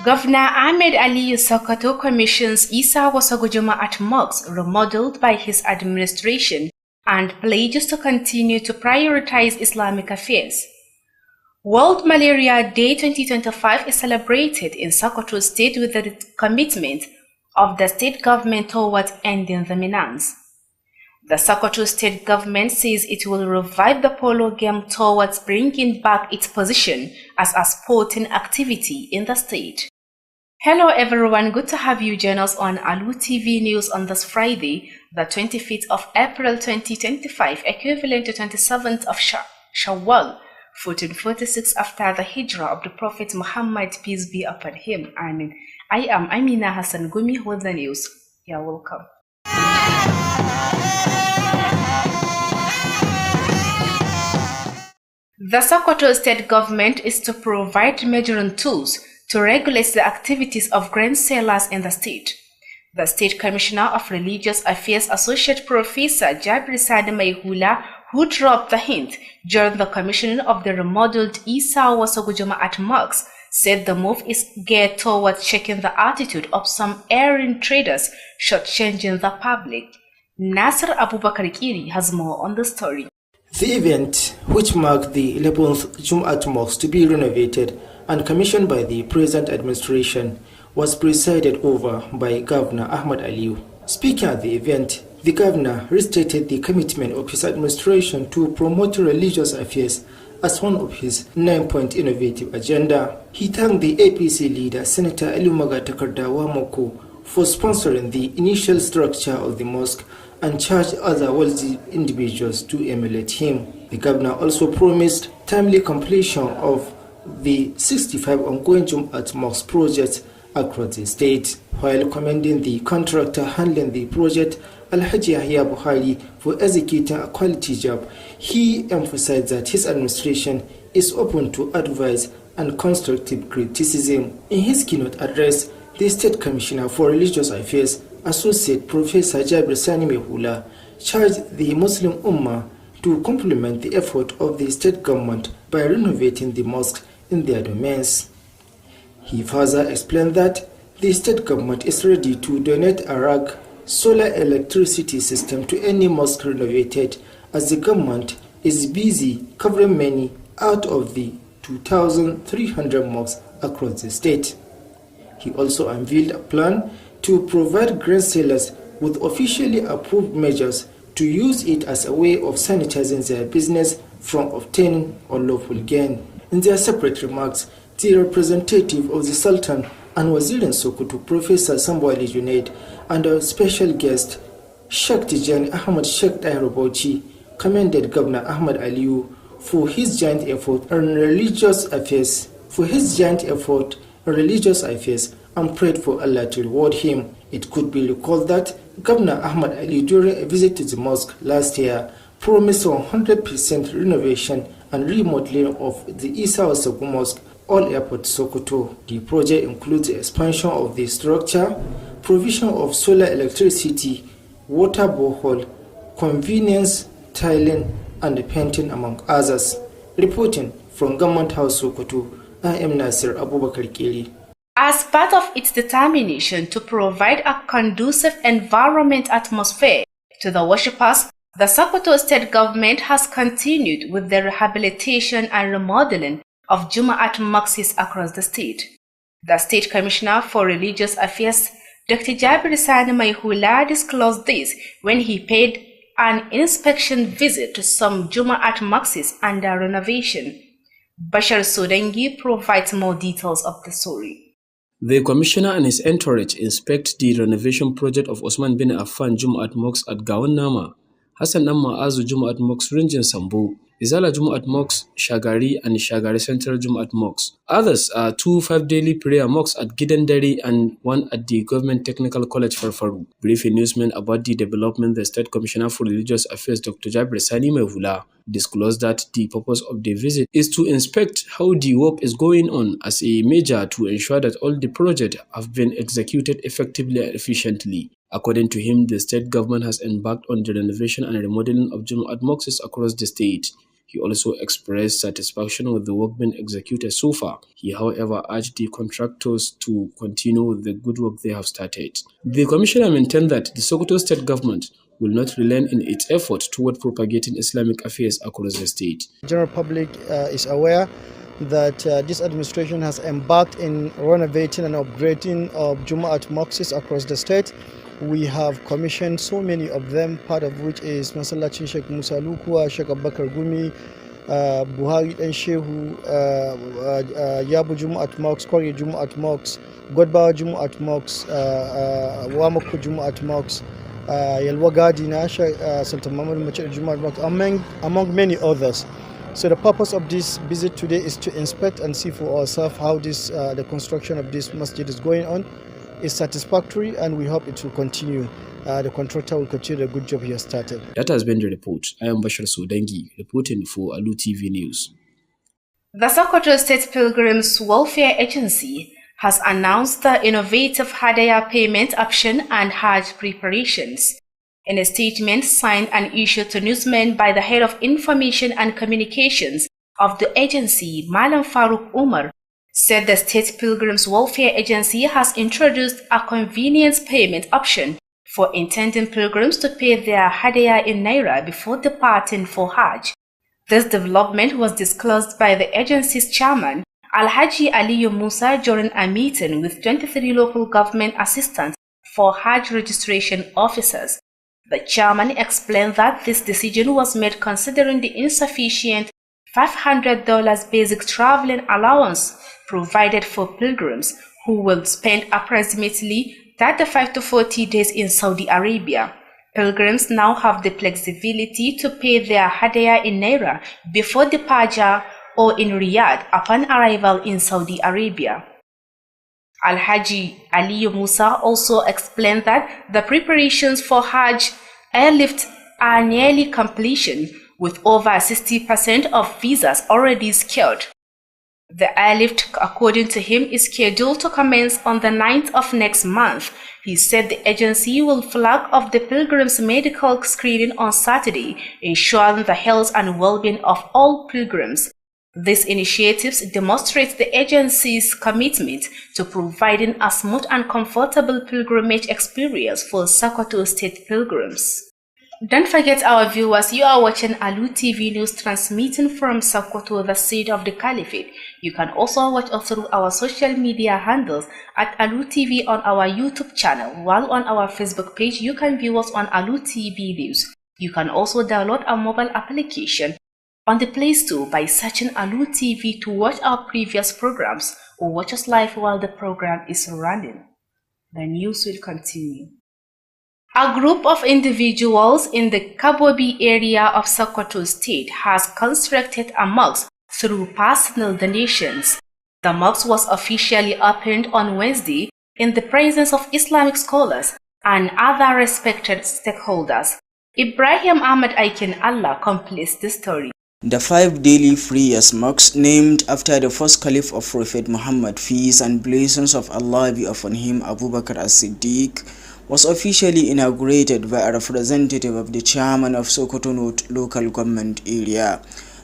Governor Ahmed Ali Sokoto commissions Isa Wasagujuma at mosques remodeled by his administration and pledges to continue to prioritize Islamic affairs. World Malaria Day 2025 is celebrated in Sokoto State with the commitment of the state government towards ending the menace. The Sokoto state government says it will revive the polo game towards bringing back its position as a sporting activity in the state. Hello everyone, good to have you join us on Alu TV News on this Friday, the 25th of April 2025, equivalent to 27th of Shawwal, 1446 after the Hijrah of the Prophet Muhammad, peace be upon him. Amen. I am Amina Hassan Gumi with the news. You're welcome. The Sokoto state government is to provide measuring tools to regulate the activities of grain sellers in the state. The State Commissioner of Religious Affairs, Associate Professor Jabir Sadi Maihula, who dropped the hint during the commissioning of the remodeled Isa Wasagujuma at mosques, said the move is geared towards checking the attitude of some erring traders shortchanging the public. Nasser Abubakar Kiri has more on the story. The event, which marked the 11th Jum'at Mosque to be renovated and commissioned by the present administration, was presided over by Governor Ahmad Aliu. Speaking at the event, the governor restated the commitment of his administration to promote religious affairs as one of his 9-point innovative agenda. He thanked the APC leader, Senator Elumaga Takardawa Moko, for sponsoring the initial structure of the mosque and charged other wealthy individuals to emulate him. The governor also promised timely completion of the 65 ongoing Jum'at Mosque projects across the state. While commending the contractor handling the project, Alhaji Yahya Buhari, for executing a quality job, he emphasized that his administration is open to advice and constructive criticism. In his keynote address, the State Commissioner for Religious Affairs, Associate Professor Jabir Sani Mehula, charged the Muslim Ummah to complement the effort of the state government by renovating the mosques in their domains. He further explained that the state government is ready to donate a RAG solar electricity system to any mosque renovated, as the government is busy covering many out of the 2,300 mosques across the state. He also unveiled a plan to provide grain sellers with officially approved measures to use it as a way of sanitizing their business from obtaining unlawful gain. In their separate remarks, the representative of the Sultan and Wazirin Sokoto, Professor Sambwali Junaid, and our special guest, Sheikh Tijani Ahmad Sheikh Bauchi, commended Governor Ahmad Aliu for his giant effort on religious affairs, and prayed for Allah to reward him. It could be recalled that Governor Ahmad Ali, during a visit to the mosque last year, promised 100% renovation and remodeling of the Isa Wasagujuma Mosque, All Airport Sokoto. The project includes the expansion of the structure, provision of solar electricity, water borehole, convenience, tiling, and painting, among others. Reporting from Government House Sokoto, I am Nasser Abubakar Kiri. As part of its determination to provide a conducive environment atmosphere to the worshippers, the Sokoto state government has continued with the rehabilitation and remodeling of Jum'at mosques across the state. The State Commissioner for Religious Affairs, Dr. Jabir Sani Maihula, disclosed this when he paid an inspection visit to some Jum'at mosques under renovation. Bashar Sodangi provides more details of the story. The commissioner and his entourage inspect the renovation project of Osman bin Affan Jum'at Mosque at Gawan Nama, Hassan Amma Azu Jum'at Mosque Ringin Sambu, Izala Jum'at Mosque Shagari, and Shagari Central Jum'at Mosque. Others are 2 5-daily prayer mosques at Gidandari and 1 at the Government Technical College Farfaru. Briefing newsmen about the development, the State Commissioner for Religious Affairs, Dr. Jabir Sani Mehula, disclosed that the purpose of the visit is to inspect how the work is going on as a measure to ensure that all the projects have been executed effectively and efficiently. According to him, the state government has embarked on the renovation and remodeling of Jum'at mosques across the state. He also expressed satisfaction with the work being executed so far. He, however, urged the contractors to continue with the good work they have started. The commissioner maintained that the Sokoto state government will not relent in its effort toward propagating Islamic affairs across the state. The general public is aware that this administration has embarked in renovating and upgrading of Jumu'at mosques across the state. We have commissioned so many of them, part of which is Masallacin Sheikh Musa Lukua, Sheikh Abubakar Gumi, Buhari Dan Shehu, Yabu Jumu'at mosques, Kori Jumu'at mosques, Godbawa Jumu'at mosques, Wamako Jumu'at mosques, Yalwa Gadina, Sultan Mahmud Machar Jumu'at mosques, among many others. So the purpose of this visit today is to inspect and see for ourselves how the construction of this masjid is going on. It's satisfactory and we hope it will continue. The contractor will continue the good job he has started. That has been the report. I am Bashar Sodangi, reporting for Alu TV News. The Sokoto State Pilgrims Welfare Agency has announced the innovative Hadaya payment option and Hajj preparations. In a statement signed and issued to newsmen by the head of information and communications of the agency, Malam Farooq Umar, said the State Pilgrims Welfare Agency has introduced a convenience payment option for intending pilgrims to pay their Hadaya in Naira before departing for Hajj. This development was disclosed by the agency's chairman, Alhaji Aliyu Musa, during a meeting with 23 local government assistants for Hajj registration officers. The chairman explained that this decision was made considering the insufficient $500 basic traveling allowance provided for pilgrims who will spend approximately 35 to 40 days in Saudi Arabia. Pilgrims now have the flexibility to pay their Hadaya in Naira before departure or in Riyadh upon arrival in Saudi Arabia. Alhaji Aliyu Musa also explained that the preparations for Hajj airlift are nearly completion, with over 60% of visas already secured. The airlift, according to him, is scheduled to commence on the 9th of next month. He said the agency will flag off the pilgrims' medical screening on Saturday, ensuring the health and well-being of all pilgrims. These initiatives demonstrate the agency's commitment to providing a smooth and comfortable pilgrimage experience for Sokoto State pilgrims. Don't forget, our viewers, you are watching Alu TV News transmitting from Sokoto, the seat of the Caliphate. You can also watch us through our social media handles at Alu TV on our YouTube channel, while on our Facebook page you can view us on Alu TV News. You can also download our mobile application on the Play Store by searching Alu TV to watch our previous programs or watch us live while the program is running. The news will continue. A group of individuals in the Kabobi area of Sokoto State has constructed a mosque through personal donations. The mosque was officially opened on Wednesday in the presence of Islamic scholars and other respected stakeholders. Ibrahim Ahmed Aikin Allah completes the story. The 5 daily prayers mosques, named after the first caliph of Prophet Muhammad, peace and blessings of Allah be upon him, Abu Bakr as-Siddiq, was officially inaugurated by a representative of the chairman of Sokoto North local government area.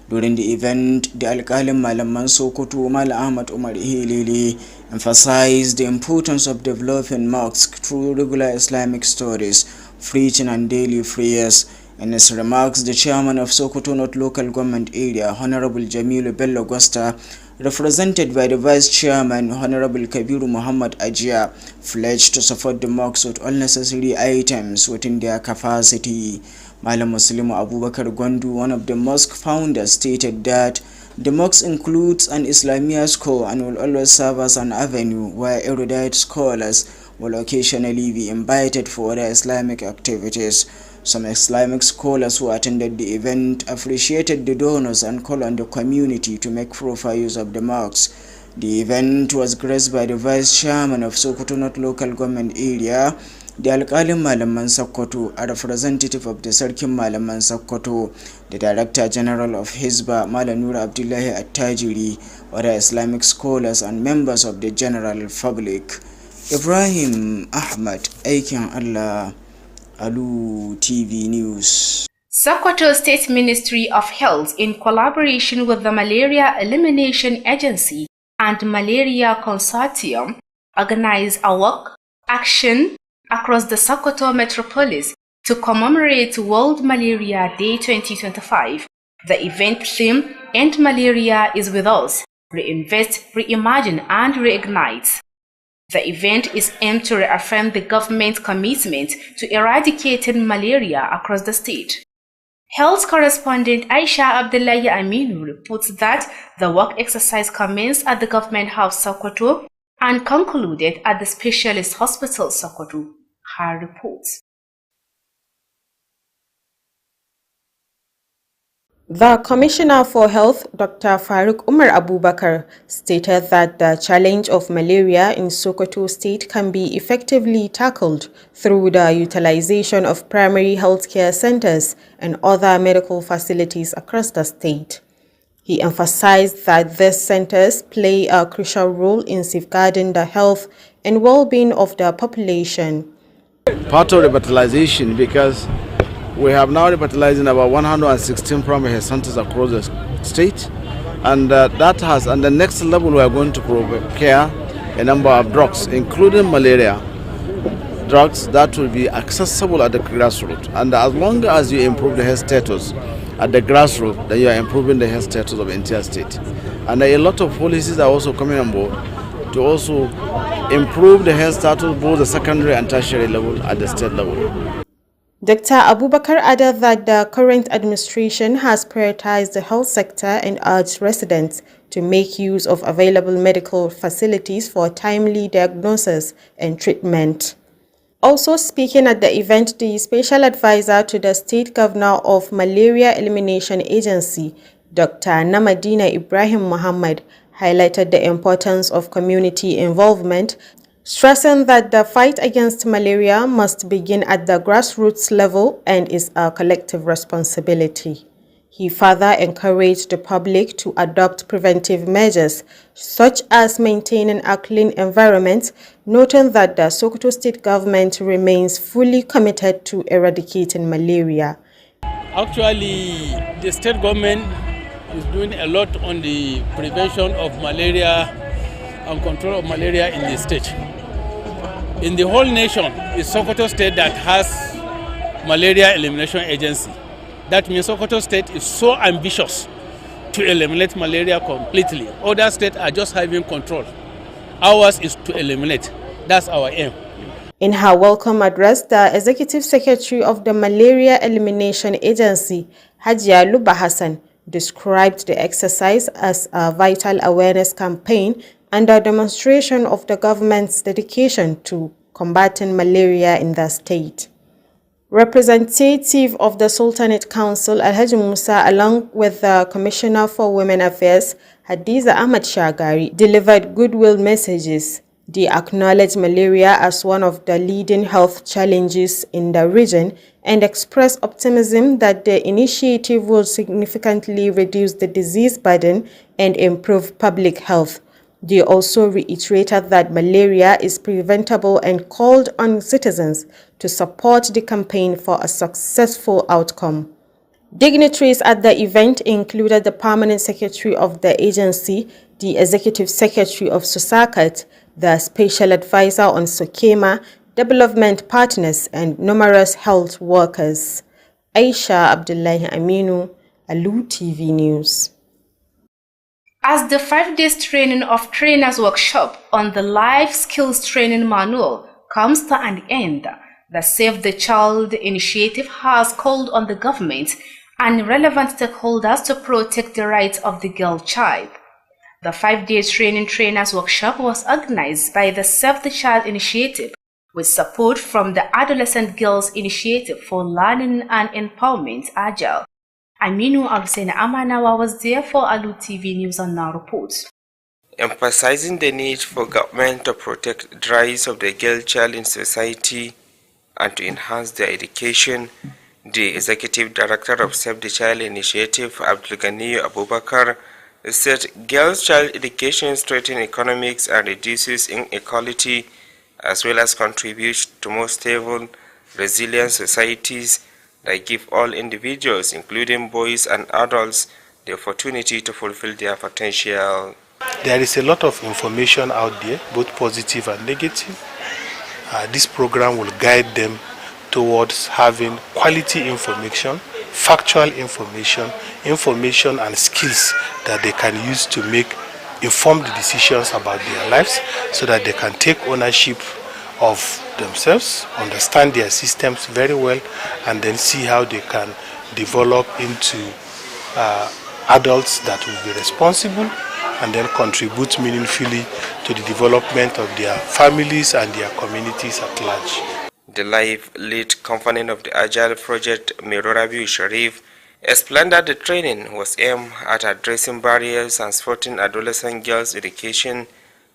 During the event, the Alkalim Malaman Sokoto Mal Ahmad Umar Hilili emphasized the importance of developing mosques through regular Islamic studies, preaching and daily prayers. In his remarks, the chairman of Sokoto North local government area, Honorable Jamilu Bello Gosta, represented by the vice chairman, Honorable Kabiru Muhammad Ajia, pledged to support the mosques with all necessary items within their capacity. Malam Muslim Abu Bakr Gwandu, one of the mosque founders, stated that the mosque includes an Islamia school and will always serve as an avenue where erudite scholars will occasionally be invited for other Islamic activities. Some Islamic scholars who attended the event appreciated the donors and called on the community to make proper use of the mosques. The event was graced by the vice chairman of Sokoto North local government area, the Alkalim Malaman Sokoto, a representative of the Sarkin Malaman Sokoto, the Director General of Hizba, Malanur Abdullahi At-Tajiri, other Islamic scholars and members of the general public. Ibrahim Ahmad Aikin Allah, Alu TV News. Sokoto State Ministry of Health, in collaboration with the Malaria Elimination Agency and Malaria Consortium, organized a walk action across the Sokoto metropolis to commemorate World Malaria Day 2025. The event theme, End Malaria is with us, Reinvest, Reimagine and Reignite. The event is aimed to reaffirm the government's commitment to eradicating malaria across the state. Health correspondent Aisha Abdullahi Aminu reports that the walk exercise commenced at the Government House Sokoto and concluded at the Specialist Hospital Sokoto. Her reports. The Commissioner for Health, Dr. Faruk Umar Abubakar, stated that the challenge of malaria in Sokoto State can be effectively tackled through the utilization of primary healthcare centers and other medical facilities across the state. He emphasized that these centers play a crucial role in safeguarding the health and well-being of the population. Part of revitalization, because we have now revitalized about 116 primary health centers across the state, and and the next level we are going to procure a number of drugs, including malaria drugs that will be accessible at the grassroots. And as long as you improve the health status at the grassroots, then you are improving the health status of the entire state. And a lot of policies are also coming on board to also improve the health status both the secondary and tertiary level at the state level. Dr. Abubakar added that the current administration has prioritized the health sector and urged residents to make use of available medical facilities for timely diagnosis and treatment. Also speaking at the event, the Special Advisor to the State Governor of Malaria Elimination Agency, Dr. Namadina Ibrahim Muhammad, highlighted the importance of community involvement, stressing that the fight against malaria must begin at the grassroots level and is a collective responsibility. He further encouraged the public to adopt preventive measures, such as maintaining a clean environment, noting that the Sokoto State government remains fully committed to eradicating malaria. Actually, the state government is doing a lot on the prevention of malaria and control of malaria in the state. In the whole nation, it's Sokoto State that has Malaria Elimination Agency. That means Sokoto State is so ambitious to eliminate malaria completely. Other states are just having control. Ours is to eliminate. That's our aim. In her welcome address, the Executive Secretary of the Malaria Elimination Agency, Hajia Luba Hassan, described the exercise as a vital awareness campaign and a demonstration of the government's dedication to combating malaria in the state. Representative of the Sultanate Council, Alhaji Musa, along with the Commissioner for Women Affairs, Hadiza Ahmad Shagari, delivered goodwill messages. They acknowledged malaria as one of the leading health challenges in the region and expressed optimism that the initiative will significantly reduce the disease burden and improve public health. They also reiterated that malaria is preventable and called on citizens to support the campaign for a successful outcome. Dignitaries at the event included the Permanent Secretary of the agency, the Executive Secretary of Susakat, the Special Advisor on Sokema, development partners, and numerous health workers. Aisha Abdullahi Aminu, Alu TV News. As the 5-day training of trainers workshop on the life skills training manual comes to an end, the Save the Child initiative has called on the government and relevant stakeholders to protect the rights of the girl child. The 5-day training trainers workshop was organized by the Save the Child initiative with support from the Adolescent Girls Initiative for Learning and Empowerment, Agile. Aminu Al-Hussein Amanawa was there for Alu TV News and Now reports. Emphasizing the need for government to protect the rights of the girl child in society and to enhance their education, the Executive Director of Save the Child Initiative, Abdulghani Abubakar, said girls' child education strengthens economics and reduces inequality, as well as contributes to more stable, resilient societies that give all individuals, including boys and adults, the opportunity to fulfill their potential. There is a lot of information out there, both positive and negative. This program will guide them towards having quality information, factual information, information and skills that they can use to make informed decisions about their lives, so that they can take ownership of themselves, understand their systems very well, and then see how they can develop into adults that will be responsible and then contribute meaningfully to the development of their families and their communities at large. The live lead component of the Agile project, Rabiu Sharif, explained that the training was aimed at addressing barriers and supporting adolescent girls' education,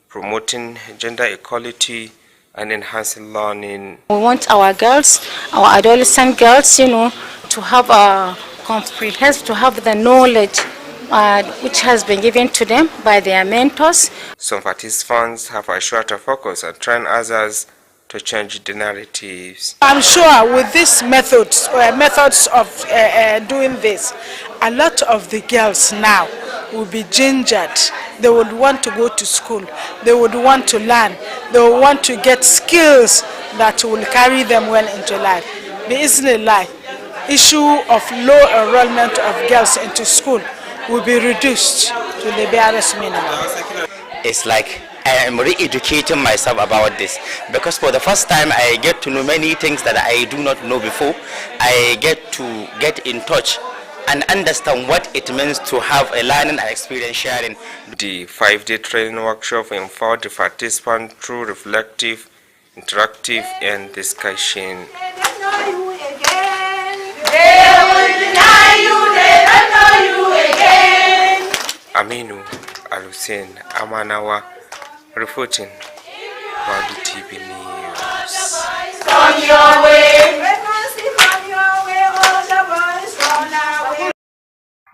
promoting gender equality, and enhancing learning. We want our girls, our adolescent girls, to have a comprehensive, to have the knowledge which has been given to them by their mentors. Some participants have a shorter focus and train others to change the narratives. I'm sure with these methods of doing this, a lot of the girls now will be gingered. They would want to go to school. They would want to learn. They would want to get skills that will carry them well into life. Bismillah, issue of low enrollment of girls into school will be reduced to the barest minimum. It's like I am re-educating myself about this, because for the first time I get to know many things that I do not know before. I get to get in touch and understand what it means to have a learning and experience sharing. The 5-day training workshop empowered the participants through reflective, interactive, and discussion. Aminu Alu Amanawa reporting for Alu TV News.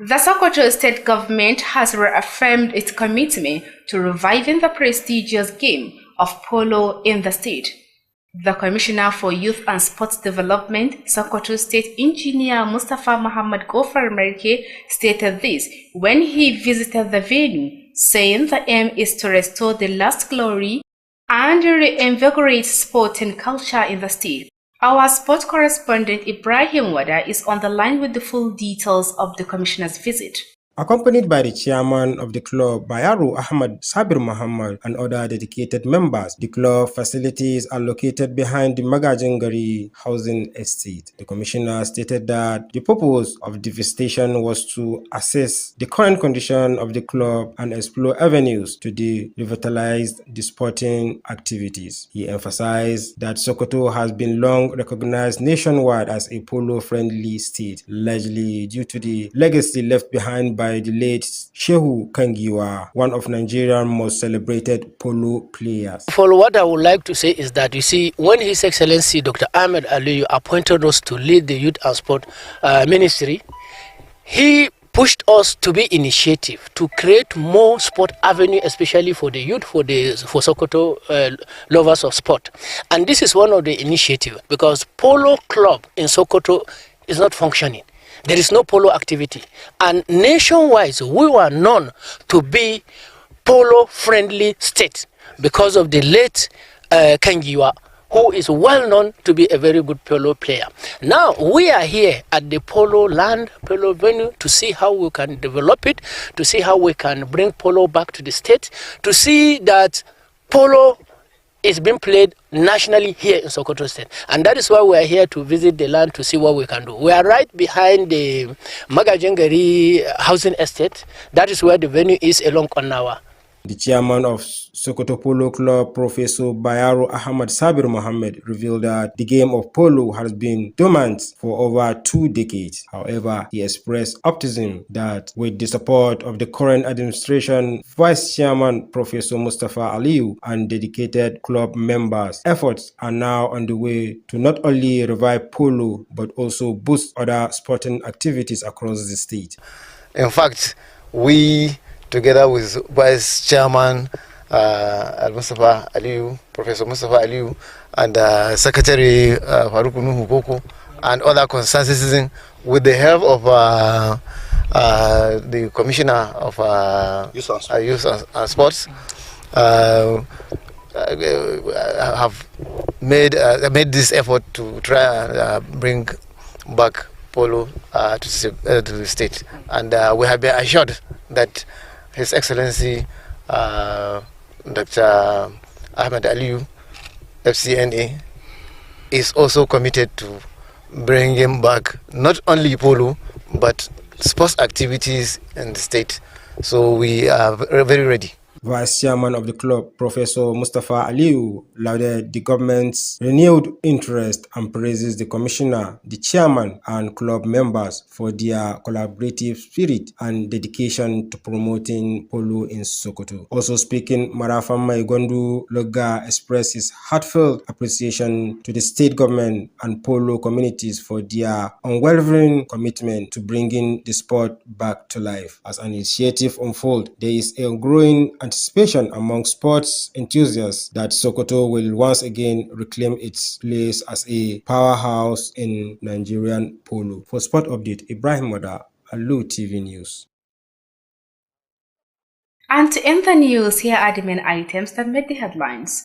The Sokoto state government has reaffirmed its commitment to reviving the prestigious game of polo in the state. The Commissioner for Youth and Sports Development, Sokoto State Engineer Mustafa Muhammad Gofar Merke, stated this when he visited the venue, saying the aim is to restore the lost glory and reinvigorate sport and culture in the state. Our sports correspondent Ibrahim Wada is on the line with the full details of the Commissioner's visit. Accompanied by the chairman of the club, Bayaru Ahmad Sabir Muhammad, and other dedicated members, the club facilities are located behind the Magajingari housing estate. The commissioner stated that the purpose of the visitation was to assess the current condition of the club and explore avenues to revitalize the sporting activities. He emphasized that Sokoto has been long recognized nationwide as a polo-friendly state, largely due to the legacy left behind by the late Shehu Kangiwa, one of Nigeria's most celebrated polo players. For what I would like to say is that, you see, when His Excellency Dr. Ahmed Aliyu appointed us to lead the Youth and Sport Ministry, he pushed us to be initiative to create more sport avenue, especially for the youth, for Sokoto lovers of sport. And this is one of the initiatives, because polo club in Sokoto is not functioning. There is no polo activity, and nationwide we were known to be polo-friendly state because of the late Kangiwa, who is well known to be a very good polo player. Now we are here at the polo venue to see how we can develop it, to see how we can bring polo back to the state, to see that polo is being played nationally here in Sokoto State. And that is why we are here to visit the land to see what we can do. We are right behind the Magajingari housing estate. That is where the venue is along Konawa. The chairman of Sokoto Polo Club, Professor Bayaru Ahmad Sabir Mohammed, revealed that the game of polo has been dormant for over 2 decades. However, he expressed optimism that with the support of the current administration, Vice Chairman Professor Mustafa Aliyu, and dedicated club members, efforts are now on the way to not only revive polo but also boost other sporting activities across the state. In fact, we, together with Vice Chairman Mustafa Aliyu, Professor Mustafa Aliyu, and Secretary Faruku Nuhu Boko, and other concerned citizens, with the help of the Commissioner of Youth and Sports, have made this effort to try and bring back polo to the state, and we have been assured that His Excellency Dr. Ahmed Aliyu, FCNA, is also committed to bringing back not only polo but sports activities in the state. So we are very ready. Vice Chairman of the club, Professor Mustafa Aliyu, lauded the government's renewed interest and praises the commissioner, the chairman, and club members for their collaborative spirit and dedication to promoting polo in Sokoto. Also speaking, Marafan Maigondu Loga expressed his heartfelt appreciation to the state government and polo communities for their unwavering commitment to bringing the sport back to life. As an initiative unfolds, there is a growing anticipation among sports enthusiasts that Sokoto will once again reclaim its place as a powerhouse in Nigerian polo. For Sport Update, Ibrahim Mada, Alu TV News. And to end the news, here are the main items that made the headlines.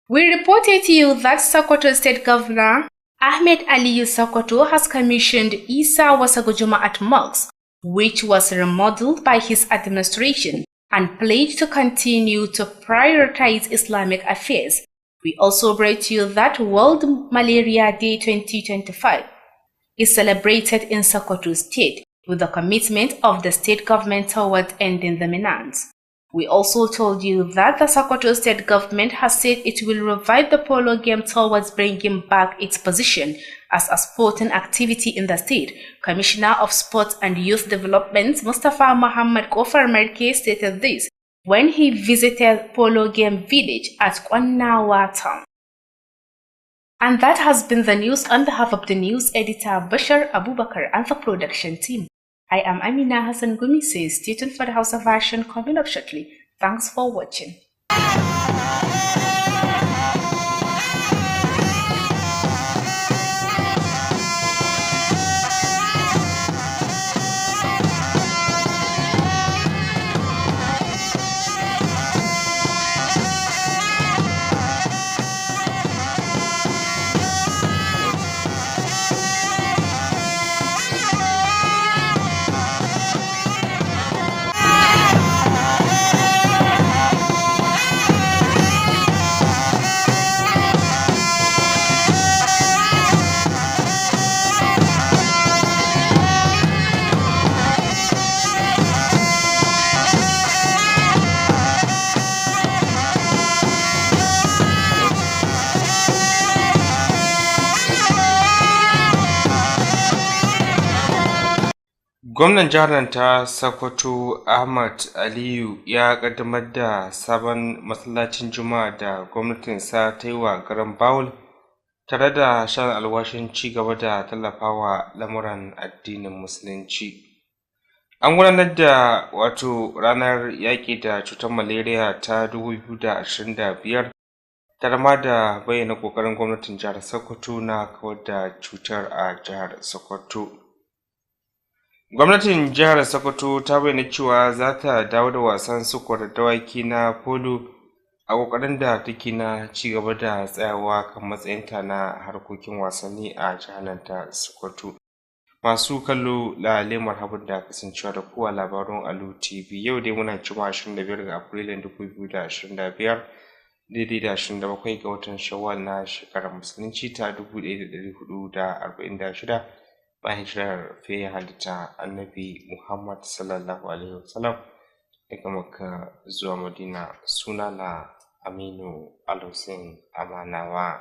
We reported to you that Sokoto State Governor Ahmed Aliyu Sokoto has commissioned Isa Wasagujuma at Mosque, which was remodeled by his administration, and pledged to continue to prioritize Islamic affairs. We also brought to you that World Malaria Day 2025 is celebrated in Sokoto State with the commitment of the state government towards ending the menace. We also told you that the Sokoto State government has said it will revive the polo game towards bringing back its position as a sporting activity in the state. Commissioner of Sports and Youth Development Mustafa Muhammad Kofar Merke stated this when he visited Polo Game Village at Kwannawa Town. And that has been the news on behalf of the news editor Bashar Abubakar and the production team. I am Amina Hassan Gumi, says stay tuned for the Hausa version coming up shortly. Thanks for watching. Gwamnan jihar nan ta Sokoto Ahmad Aliyu ya kaddamar da sabon masallacin Juma'a da gwamnatinsa ta yi wa garin Bawul tare da shan alwashin ci gaba da tallafawa lamuran addinin Musulunci. An gudanar da ranar yaƙi da cutar malaria ta 2025 tare ma da bayyana ƙoƙarin gwamnatin jihar Sokoto na kawar da cutar a jihar Sokoto. Gwamnatin jihar Sokoto ta bayyana cewa za ta dawo da wasan sukuwar dawaki na polo a ƙoƙarin da take na ci gaba da tsayawa kan matsayinta na harkokin wasanni a jihar nan ta Sokoto. Masu kallo lalle marhaban da kasancewa da kowa labarun Alu TV. Yau dai muna Juma'a 25 ga Afrilun 2025 daidai da 27 ga watan Shawwal na shekarar Musulunci ta 1446 bayan hijirar fiye halitta Annabi Muhammad sallallahu alaihi wasallam daga Makka zuwa Madina. Sunana Aminu Al-Hussein Amanawa.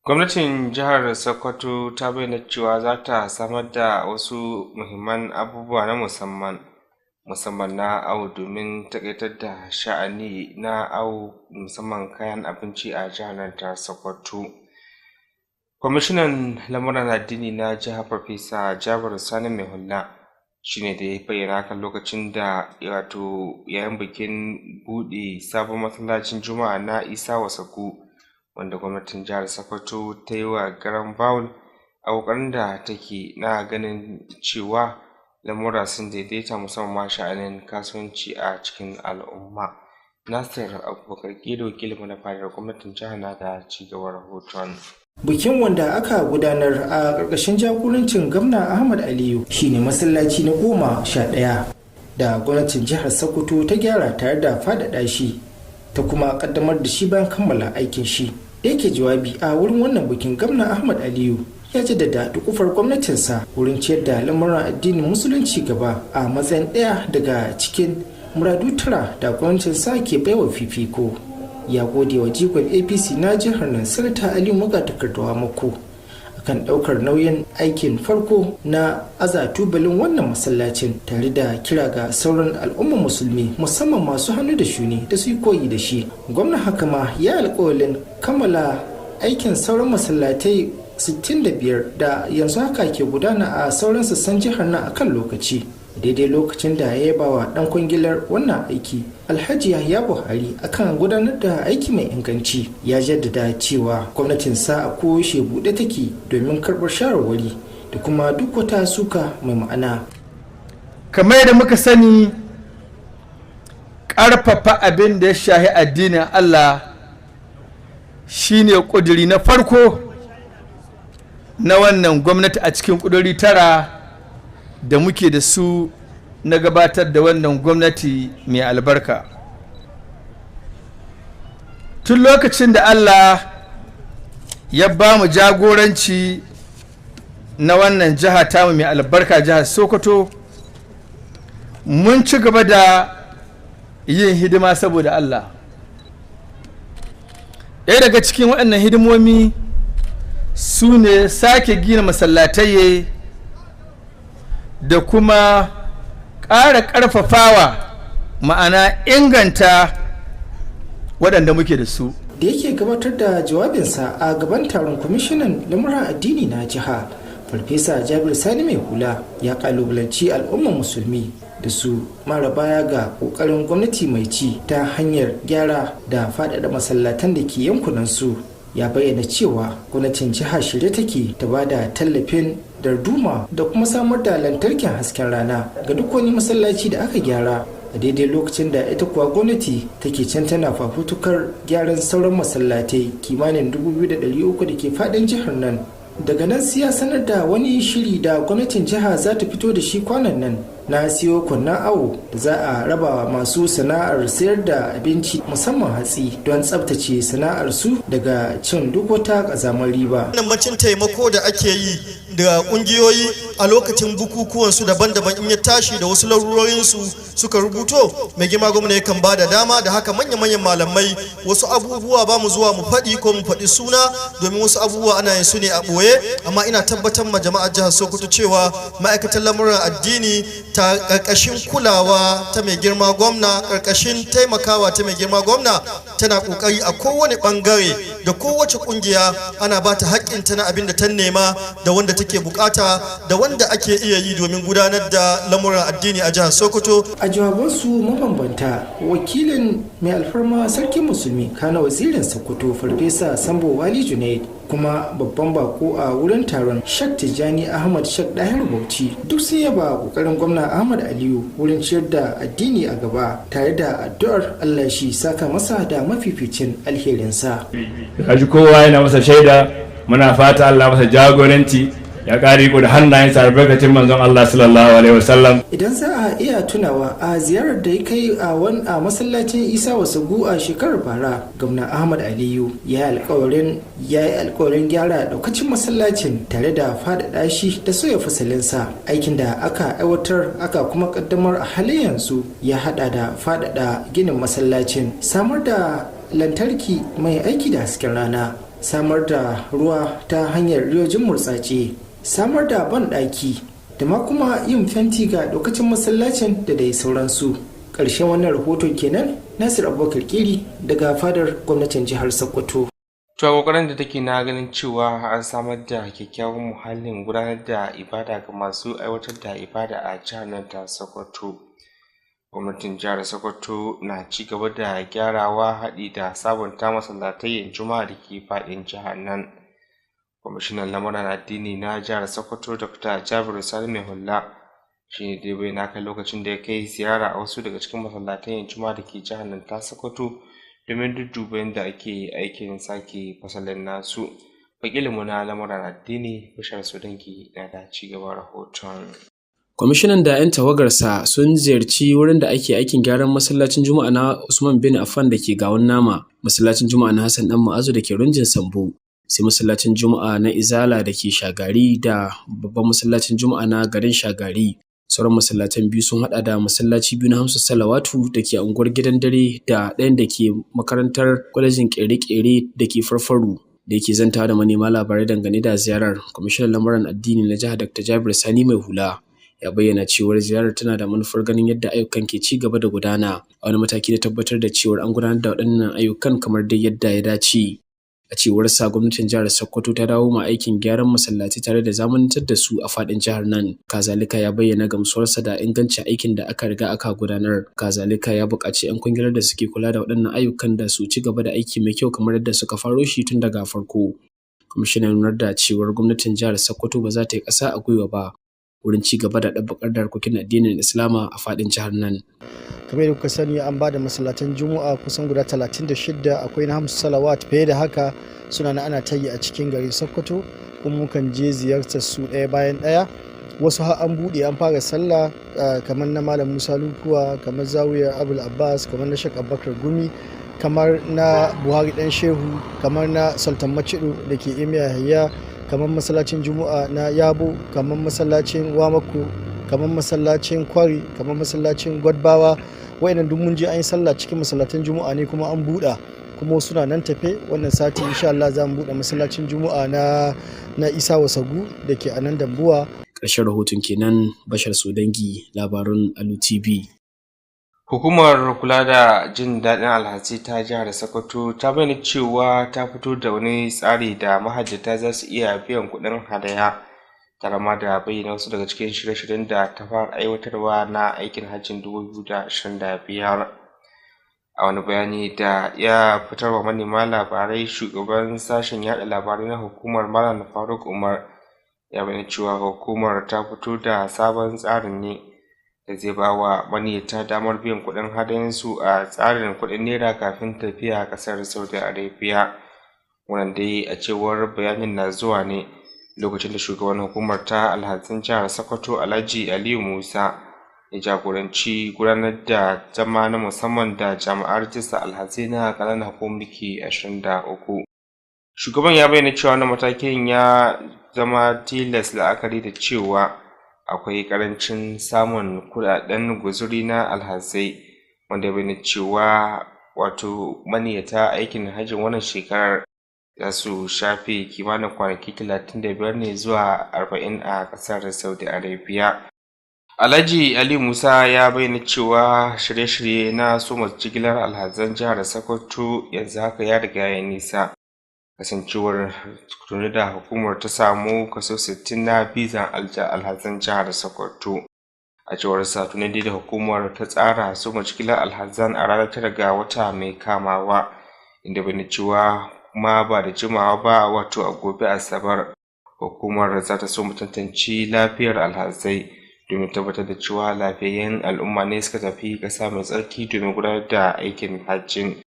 Gwamnatin jihar Sokoto ta bayyana cewa za ta samar da wasu muhimman abubuwa na musamman na awo domin takaitar da sha'ani na awo musamman kayan abinci a jihar nan ta Sokoto. Kwamishinan lamuran addini na jihar Farfesa Jabir Sani Mai Hulla shine da ya bayyana kan lokacin da wato yayin bikin buɗe sabon masallacin juma'a na Isa Wasagu wanda gwamnatin jihar Sokoto ta yi wa garan bawul a ƙoƙarin da take na ganin cewa lamura sun daidaita musamman sha'anin kasuwanci a cikin al'umma. Nasir Abubakar Kido wakilin na fadar gwamnatin jihar na da cigaban rahoton. Bikin wanda aka gudanar a ƙarƙashin jagorancin gwamna Ahmad Aliyu shine masallaci na 11 da gwamnatin jihar Sokoto ta gyara tare da faɗaɗa shi ta kuma ƙaddamar da shi bayan kammala aikin shi. Da yake jawabi a wurin wannan bikin, gwamna Ahmad Aliyu ya jaddada dukufar gwamnatinsa wurin ciyar da lamuran addinin musulunci gaba a matsayin ɗaya daga cikin muradu tara da gwamnatinsa ke baiwa fifiko. Ya gode wa jigon APC na jihar nan Sanata Aliyu Magatakardawa Mako akan ɗaukar nauyin aikin farko na aza tubalin wannan masallacin, tare da kira ga sauran al'ummar musulmi musamman masu hannu da shuni da su yi koyi da shi. Gwamna haka ma ya alƙawalin kammala aikin sauran masallatai 65 da yanzu haka ke gudana a sauran sassan jihar nan akan lokaci, daidai lokacin da ya yaba wa dan kwangilar wannan aiki Alhaji Yahya Buhari akan gudanar da aiki mai inganci. Ya jaddada cewa gwamnatinsa a koyaushe buɗe take domin karɓar shawarwari da kuma duk wata suka mai ma'ana. Kamar yadda muka sani, ƙarfafa abin da ya shahi addinin Allah shine ƙuduri na farko na wannan gwamnati a cikin ƙuduri tara da muke da su na gabatar da wannan gwamnati mai albarka. Tun lokacin da Allah ya ba mu jagoranci na wannan jiha tamu mai albarka, jihar Sokoto, mun ci gaba da yin hidima saboda Allah. Ɗaya daga cikin waɗannan hidimomi su ne sake gina masallatai da kuma ƙara ƙarfafawa, ma'ana inganta waɗanda muke da su. Da yake gabatar da jawabinsa a gaban taron kwamishinan lamuran addini na jiha, Farfesa Jabir Sani Mai Hula ya kalubalanci al'ummar musulmi da su mara baya ga ƙoƙarin gwamnati mai ci ta hanyar gyara da faɗaɗa masallatan da ke yankunan su. Ya bayyana cewa gwamnatin jiha shirye take ta ba da tallafin darduma da kuma samar da lantarkin hasken rana ga duk wani masallaci da aka gyara, a daidai lokacin da ita kuwa gwamnati take can tana fafutukar gyaran sauran masallatai kimanin 2,300 da ke fadin jihar nan. Daga nan sai ya sanar da wani shiri da gwamnatin jiha za ta fito da shi kwanan nan na siyo kunnan awo da za a raba masu sana'ar sayar da abinci musamman hatsi don tsabtace sana'ar su daga cin duk wata kazamar riba. Bacin taimako da ake yi da kungiyoyi a lokacin bukukuwan su daban-daban in ya tashi da wasu larurorin su suka rubuto, mai girma gwamna yakan ba da dama da haka manya-manyan malamai wasu abubuwa ba mu zuwa mu faɗi ko mu faɗi suna domin wasu abubuwa ana yin su ne a ɓoye, amma ina tabbatar ma jama'ar jihar Sokoto cewa ma'aikatan lamuran addini ta ƙarƙashin kulawa ta mai girma gwamna, ƙarƙashin taimakawa ta mai girma gwamna, tana ƙoƙari a kowane ɓangare da kowace ƙungiya ana ba ta haƙƙinta na abin da ta nema da wanda take buƙata da wanda ake iya yi domin gudanar da lamuran addini a jihar Sokoto. A jawabansu mabambanta, wakilin mai alfarma sarkin musulmi kana wazirin Sokoto Farfesa Sambo Wali Junaid kuma babban bako a wurin taron Shak Tijjani Ahmad Shak Dahir Bauchi duk sun yaba kokarin gwamna Ahmad Aliyu wurin ciyar da addini a gaba, tare da addu'ar Allah shi saka masa da mafificin alherinsa. Kaji kowa yana masa shaida, muna fata Allah masa jagoranci ya ƙari ko da hannayensa albarkacin manzon Allah sallallahu alaihi wasallam. Idan za a iya tunawa a ziyarar da ya kai a masallacin Isa Wasagu a shekarar bara, gwamna Ahmad Aliyu ya yi alƙawarin gyara daukacin masallacin tare da faɗaɗa shi da soya fasalinsa. Aikin da aka aiwatar aka kuma kaddamar a halin yanzu ya haɗa da faɗaɗa ginin masallacin, samar da lantarki mai aiki da hasken rana, samar da ruwa ta hanyar riyojin murtsatse, samar da banɗaki da ma kuma yin fenti ga lokacin masallacin da dai sauransu. Ƙarshen wannan rahoton kenan. Nasir Abubakar Kiri daga fadar gwamnatin jihar Sokoto. To kokarin da take na ganin cewa an samar da kyakkyawan muhallin gudanar da ibada ga masu aiwatar da ibada a jihar nan ta Sokoto. Gwamnatin jihar Sokoto na ci gaba da gyarawa haɗi da sabunta masallatayin Juma'a da ke faɗin jihar nan. Kwamishinan lamuran addini na jihar Sokoto Dr. Jabiru Sani Mai Hulla shi ne dai bayyana kan lokacin da ya kai ziyara a wasu daga cikin masallatayin Juma'a da ke jihar nan ta Sokoto domin dudduba yadda ake aikin sake fasalin nasu. Wakilinmu na lamuran addini Bashar Sudangi na da ci gaban rahoton. Kwamishinan da 'yan tawagarsa sun ziyarci wurin da ake aikin gyaran masallacin Juma'a na Usman bin Affan da ke Gawon Nama, masallacin Juma'a na Hassan Dan Ma'azu da ke Runjin Sambo, sai masallacin Juma'a na Izala da ke Shagari da babban masallacin Juma'a na garin Shagari. Sauran masallatan biyu sun haɗa da masallaci biyu na Hamsu Salawatu da ke unguwar Gidan Dare da ɗayan da ke makarantar kwalejin ƙere-ƙere da ke Farfaru. Da yake zantawa da manema labarai dangane da ziyarar, kwamishinan lamuran addini na jihar Dr. Jabir Sani Mai Hula ya bayyana cewar ziyarar tana da manufar ganin yadda ayyukan ke ci gaba da gudana a wani mataki na tabbatar da cewar an gudanar da waɗannan ayyukan kamar dai yadda ya dace. A cewar sa, gwamnatin jihar Sokoto ta dawo ma aikin gyaran masallaci tare da zamanantar da su a faɗin jihar nan. Kazalika ya bayyana gamsuwarsa da ingancin aikin da aka riga aka gudanar. Kazalika ya buƙaci 'yan kungiyar da suke kula da waɗannan ayyukan da su ci gaba da aiki mai kyau kamar yadda suka faro shi tun daga farko. Kwamishinan nunar da cewar gwamnatin jihar Sokoto ba za ta yi ƙasa a gwiwa ba wurin ci gaba da ɗabbaƙar da harkokin addinin Islama a faɗin jihar nan. Kamar yadda kuka sani, an ba da masallatan Juma'a kusan guda 36, akwai na Hamsu Salawat fiye da haka suna na ana tayi a cikin garin Sokoto, kuma mukan je ziyartar su ɗaya bayan ɗaya. Wasu har an buɗe an fara sallah kamar na Malam Musa Lukuwa, kamar Zawiyar Abul Abbas, kamar na Sheikh Abubakar Gumi, kamar na Buhari Dan Shehu, kamar na Sultan Macido da ke Emiya Hayya, kamar masallacin Juma'a na Yabo, kamar masallacin Wamako, kamar masallacin Kwari, kamar masallacin Gwadbawa. Wayannan duk mun je an yi sallah cikin masallatan Juma'a ne kuma an buɗa, kuma suna nan tafe. Wannan sati insha Allah za mu buɗe masallacin Juma'a na Isa Wasagu da ke a nan Dambuwa. Ƙarshen rahoton kenan. Bashar Sodangi, labarun Alu TV. Hukumar kula da jin daɗin alhazai ta jihar Sokoto ta bayyana cewa ta fito da wani tsari da mahajjata za su iya biyan kuɗin hadaya, tare ma da bayyana wasu daga cikin shirye-shiryen da ta fara aiwatarwa na aikin hajjin 2025. A wani bayani da ya fitarwa manema labarai, shugaban sashen yaɗa labarai na hukumar Malam Faruk Umar ya bayyana cewa hukumar ta fito da sabon tsarin ne da zai ba wa maniyyata damar biyan kuɗin hadayensu a tsarin kuɗin naira kafin tafiya ƙasar Saudi Arabia. Wannan dai a cewar bayanin na zuwa ne lokacin da shugaban hukumar ta alhazan jihar Sokoto Alhaji Aliyu Musa ya jagoranci gudanar da zama na musamman da jami'ar rajistar alhazai na ƙananan hukumomi 23. Shugaban ya bayyana cewa wannan matakin ya zama tilas la'akari da cewa akwai ƙarancin samun kuɗaɗen guzuri na alhazai, wanda ya bayyana cewa wato maniyyata aikin hajjin wannan shekarar za su shafe kimanin kwanaki 35 ne zuwa 40 a ƙasar Saudi Arabia. Alhaji Ali Musa ya bayyana cewa shirye-shirye na soma jigilar alhazan jihar Sokoto yanzu haka ya riga ya nisa, kasancewar tuni da hukumar ta samu kaso 60 na bizan alhazan jihar Sokoto. A cewar sa, tuni da hukumar ta tsara soma jigilar alhazan a ranar 9 ga wata mai kamawa, inda bayyana cewa kuma ba da jimawa ba, wato a gobe Asabar, hukumar za ta soma tantance lafiyar alhazai domin tabbatar da cewa lafiyayyen al'umma ne suka tafi ƙasa mai tsarki domin gudanar da aikin hajjin.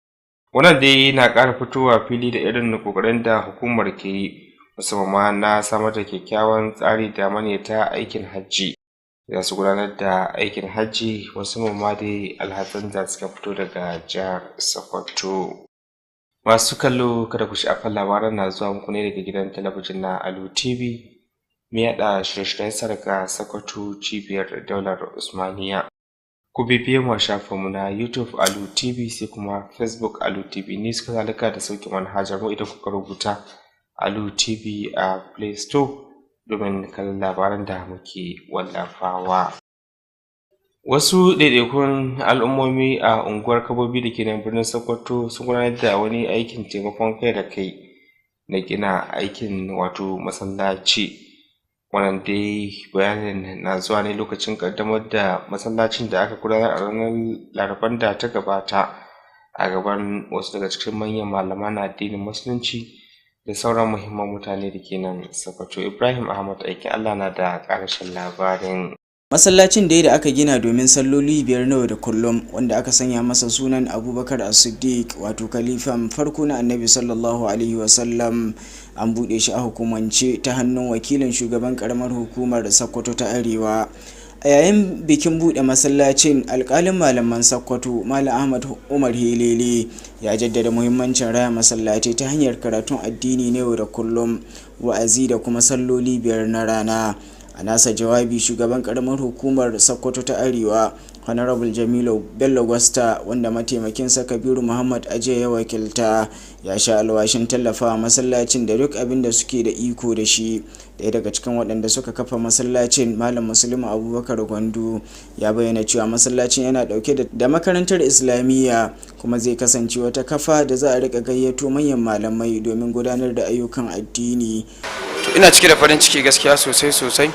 Wannan dai na ƙara fitowa fili da irin ƙoƙarin da hukumar ke yi, musamman na samar da kyakkyawan tsari da maniyyata aikin hajji za su gudanar da aikin hajji, musamman ma dai alhazan da suka fito daga jihar Sokoto. Masu kallo, kada ku sha'afa, labaran na zuwa muku ne daga gidan talabijin na Alu TV, mai yaɗa shirye-shiryen sa daga Sokoto, cibiyar daular Usmaniya. Ku bibiye mu a shafinmu na YouTube Alu TV, sai kuma Facebook Alu TV News, kazalika da sauke manhajar mu idan kuka rubuta Alu TV a Play Store domin kallon labaran da muke wallafawa. Wasu ɗaiɗaikun al'ummomi a unguwar Kabobi da ke nan birnin Sokoto sun gudanar da wani aikin taimakon kai da kai na gina aikin wato masallaci. Wannan dai bayanin na zuwa ne lokacin ƙaddamar da masallacin da aka gudanar a ranar Laraban da ta gabata a gaban wasu daga cikin manyan malaman addinin Musulunci da sauran muhimman mutane da ke nan Sokoto. Ibrahim Ahmad aikin Allah na da ƙarashin labarin. Masallacin dai da aka gina domin salloli biyar na yau da kullum, wanda aka sanya masa sunan Abubakar As-Siddiq, wato kalifan farko na Annabi sallallahu alaihi wasallam, an buɗe shi a hukumance ta hannun wakilin shugaban karamar hukumar Sokoto ta Arewa. A yayin bikin buɗe masallacin, alƙalin malaman Sokoto Malam Ahmad Umar Helele ya jaddada muhimmancin raya masallatai ta hanyar karatun addini na yau da kullum, wa'azi da kuma salloli biyar na rana. A nasa jawabi, shugaban karamar hukumar Sokoto ta Arewa Honorable Jamilu Bello Gwasta, wanda mataimakinsa Kabiru Muhammad Aje ya wakilta, ya sha alwashin tallafawa masallacin da duk abin da suke da iko da shi. Daya daga cikin waɗanda suka kafa masallacin, Malam Muslim Abubakar Gwandu, ya bayyana cewa masallacin yana ɗauke da makarantar Islamiyya, kuma zai kasance wata kafa da za a riƙa gayyato manyan malamai domin gudanar da ayyukan addini. Ina cike da farin ciki gaskiya sosai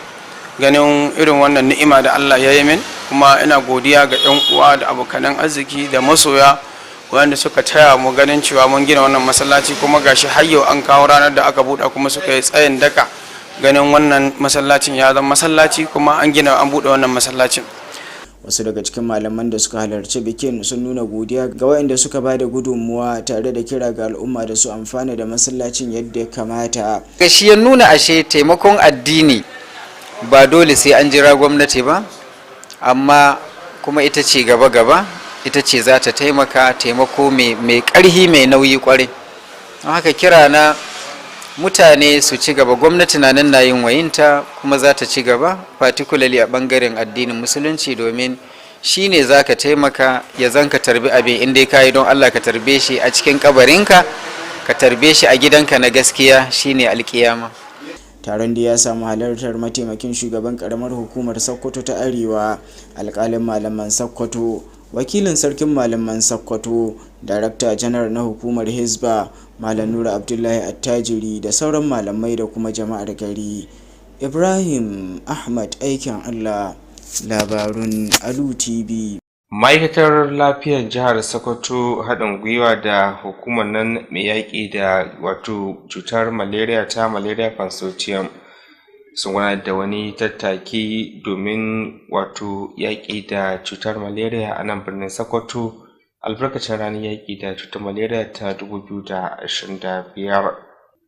ganin irin wannan ni'ima da Allah ya yi min, kuma ina godiya ga 'yan uwa da abokanan arziki da masoya wanda suka taya mu ganin cewa mun gina wannan masallaci, kuma gashi har yau an kawo ranar da aka buɗe kuma suka yi tsayin daka ganin wannan masallacin ya zama masallaci, kuma an buɗe wannan masallacin. Wasu daga cikin malaman da suka halarci bikin sun nuna godiya ga waɗanda suka ba da gudunmuwa, tare da kira ga al'umma da su amfana da masallacin yadda ya kamata. Shi ya nuna ashe taimakon addini ba dole sai an jira gwamnati ba, amma kuma ita ce gaba ita ce za ta taimako mai ƙarhi mai nauyi kwarai. Don haka kira na mutane su ci gaba, gwamnati na nan na yin wayinta kuma za ta ci gaba, particularly a bangaren addinin musulunci, domin shi ne za ka taimaka ya zan ka tarbi abin inda ka yi don Allah, ka tarbe shi a cikin kabarinka, ka tarbe shi a gidanka na gaskiya, shine alkiyama. Taron da ya samu halartar mataimakin shugaban karamar hukumar Sokoto ta Arewa, alƙalin malaman Sokoto, wakilin sarkin malaman Sokoto, darakta janar na hukumar Hizba Malam Nura Abdullahi Attajiri, da sauran malamai da kuma jama'ar gari. Ibrahim Ahmad aikin Allah, labarun Alu Tv. Ma'aikatar lafiyar jihar Sokoto haɗin gwiwa da hukumar nan mai yaƙi da wato cutar malaria ta Malaria Consortium sun gudanar da wani tattaki domin wato yaƙi da cutar malaria a nan birnin Sokoto albarkacin ranar yaƙi da cutar malaria ta 2025.